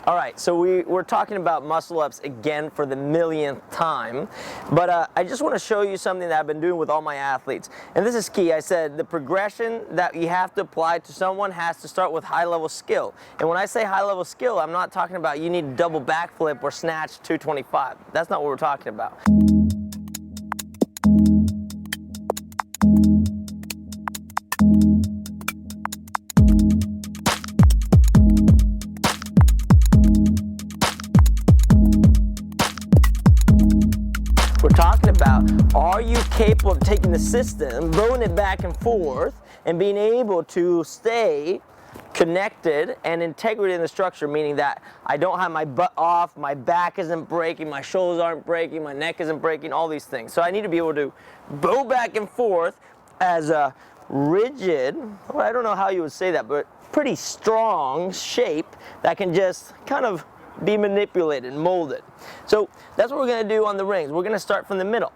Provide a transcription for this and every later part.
All right, so we're talking about muscle ups again for the millionth time, but I just want to show you something that I've been doing with all my athletes. And this is key. I said the progression that you have to apply to someone has to start with high-level skill. And when I say high-level skill, I'm not talking about you need to double backflip or snatch 225. That's not what we're talking about. We're talking about, are you capable of taking the system, rolling it back and forth, and being able to stay connected and integrated in the structure, meaning that I don't have my butt off, my back isn't breaking, my shoulders aren't breaking, my neck isn't breaking, all these things. So I need to be able to go back and forth as a rigid, well, I don't know how you would say that, but pretty strong shape that can just kind of be manipulated, molded. So that's what we're going to do on the rings. We're going to start from the middle.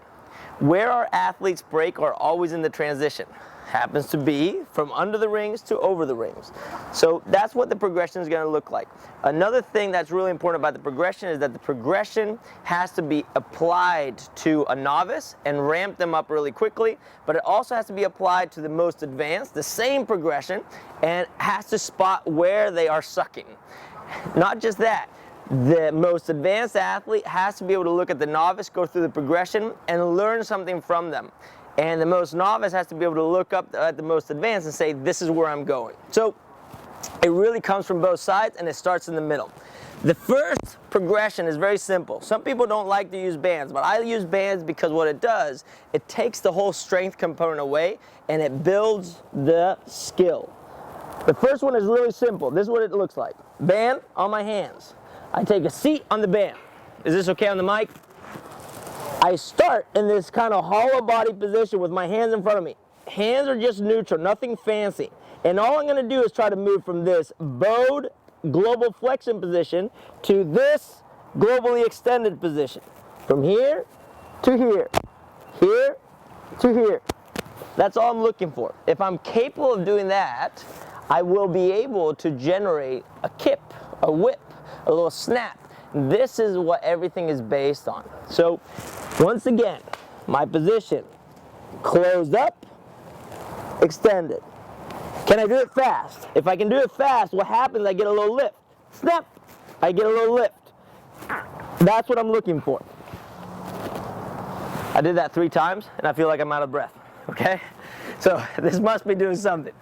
Where our athletes break are always in the transition. Happens to be from under the rings to over the rings. So that's what the progression is going to look like. Another thing that's really important about the progression is that the progression has to be applied to a novice and ramp them up really quickly, but it also has to be applied to the most advanced, the same progression, and has to spot where they are sucking. Not just that. The most advanced athlete has to be able to look at the novice, go through the progression, and learn something from them. And the most novice has to be able to look up at the most advanced and say, this is where I'm going. So it really comes from both sides, and it starts in the middle. The first progression is very simple. Some people don't like to use bands, but I use bands because what it does, it takes the whole strength component away, and it builds the skill. The first one is really simple. This is what it looks like. Band on my hands. I take a seat on the band. Is this okay on the mic? I start in this kind of hollow body position with my hands in front of me. Hands are just neutral, nothing fancy. And all I'm going to do is try to move from this bowed global flexion position to this globally extended position. From here to here, here to here. That's all I'm looking for. If I'm capable of doing that, I will be able to generate a kip, a whip, a little snap. This is what everything is based on. So once again, my position, closed up, extended. Can I do it fast? If I can do it fast, what happens? I get a little lift. Snap, I get a little lift. That's what I'm looking for. I did that 3 times and I feel like I'm out of breath, okay? So this must be doing something.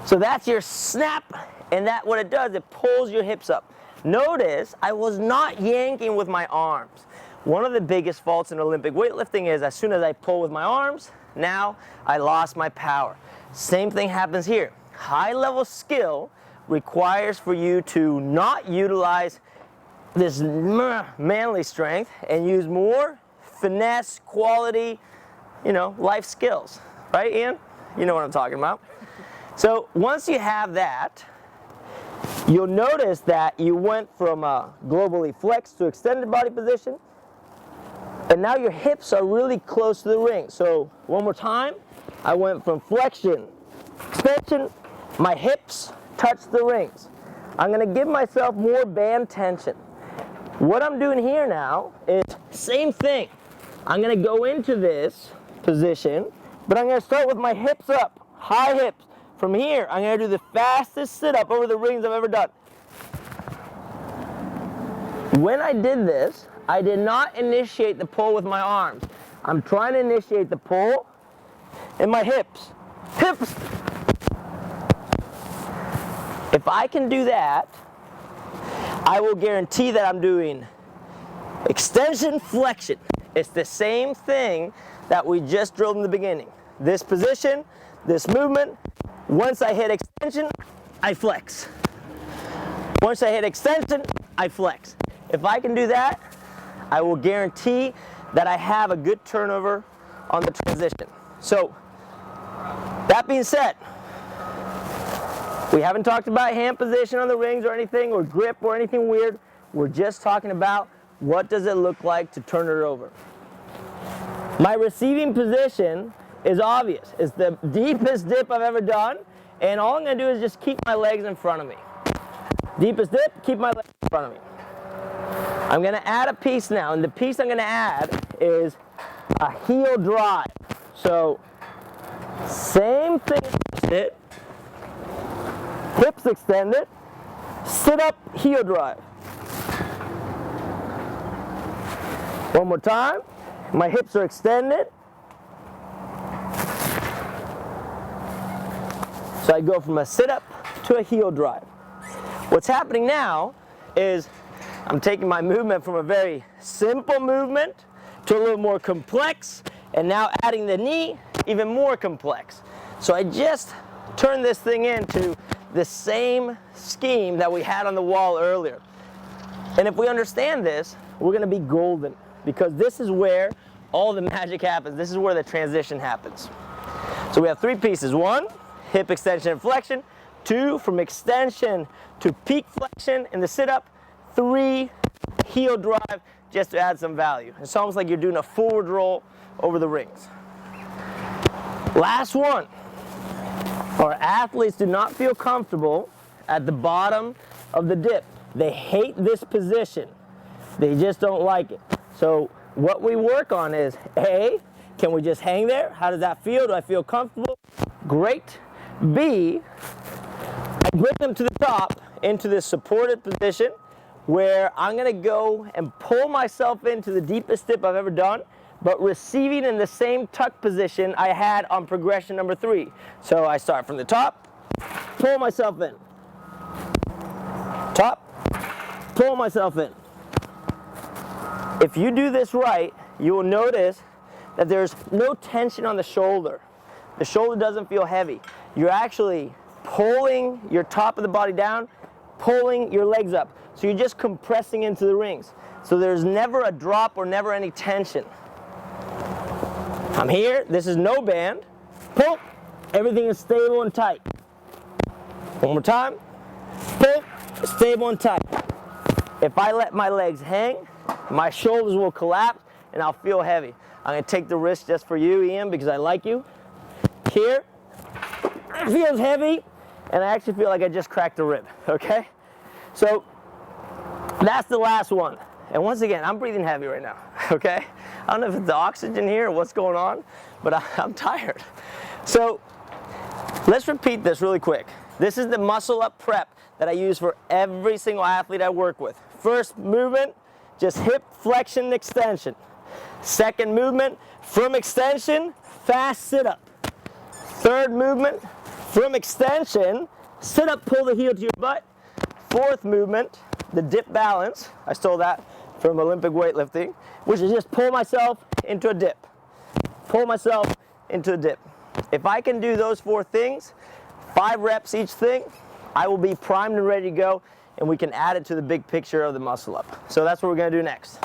So that's your snap, and that what it does, it pulls your hips up. Notice I was not yanking with my arms. One of the biggest faults in Olympic weightlifting is as soon as I pull with my arms, now I lost my power. Same thing happens here. High level skill requires for you to not utilize this manly strength and use more finesse, quality, life skills. Right, Ian? You know what I'm talking about. So once you have that, you'll notice that you went from a globally flexed to extended body position, and now your hips are really close to the ring. So one more time, I went from flexion, extension, my hips touch the rings. I'm going to give myself more band tension. What I'm doing here now is same thing. I'm going to go into this position, but I'm going to start with my hips up, high hips. From here, I'm going to do the fastest sit-up over the rings I've ever done. When I did this, I did not initiate the pull with my arms. I'm trying to initiate the pull in my hips. Hips! If I can do that, I will guarantee that I'm doing extension, flexion. It's the same thing that we just drilled in the beginning. This position, this movement. Once I hit extension, I flex. Once I hit extension, I flex. If I can do that, I will guarantee that I have a good turnover on the transition. So, that being said, we haven't talked about hand position on the rings or anything, or grip or anything weird. We're just talking about what does it look like to turn it over. My receiving position is obvious. It's the deepest dip I've ever done, and all I'm going to do is just keep my legs in front of me. Deepest dip, keep my legs in front of me. I'm going to add a piece now, and the piece I'm going to add is a heel drive. So same thing, sit, hips extended, sit up, heel drive. One more time, my hips are extended. So I go from a sit up to a heel drive. What's happening now is I'm taking my movement from a very simple movement to a little more complex, and now adding the knee, even more complex. So I just turned this thing into the same scheme that we had on the wall earlier. And if we understand this, we're gonna be golden, because this is where all the magic happens. This is where the transition happens. So we have three pieces. One, hip extension and flexion. Two, from extension to peak flexion in the sit-up. Three, heel drive, just to add some value. It's almost like you're doing a forward roll over the rings. Last one. Our athletes do not feel comfortable at the bottom of the dip. They hate this position. They just don't like it. So what we work on is, A, can we just hang there? How does that feel? Do I feel comfortable? Great. B, I bring them to the top into this supported position where I'm going to go and pull myself into the deepest dip I've ever done, but receiving in the same tuck position I had on progression number 3. So I start from the top, pull myself in. Top, pull myself in. If you do this right, you will notice that there's no tension on the shoulder. The shoulder doesn't feel heavy. You're actually pulling your top of the body down, pulling your legs up. So you're just compressing into the rings. So there's never a drop or never any tension. I'm here, this is no band. Pull, everything is stable and tight. One more time. Pull, stable and tight. If I let my legs hang, my shoulders will collapse and I'll feel heavy. I'm gonna take the risk just for you, Ian, because I like you. Here, it feels heavy, and I actually feel like I just cracked a rib, okay? So that's the last one. And once again, I'm breathing heavy right now, okay? I don't know if it's the oxygen here or what's going on, but I'm tired. So let's repeat this really quick. This is the muscle up prep that I use for every single athlete I work with. First movement, just hip flexion and extension. Second movement, from extension, fast sit up. Third movement, from extension, sit up, pull the heel to your butt. Fourth movement, the dip balance. I stole that from Olympic weightlifting, which is just pull myself into a dip. Pull myself into a dip. If I can do those 4 things, 5 reps each thing, I will be primed and ready to go, and we can add it to the big picture of the muscle up. So that's what we're gonna do next.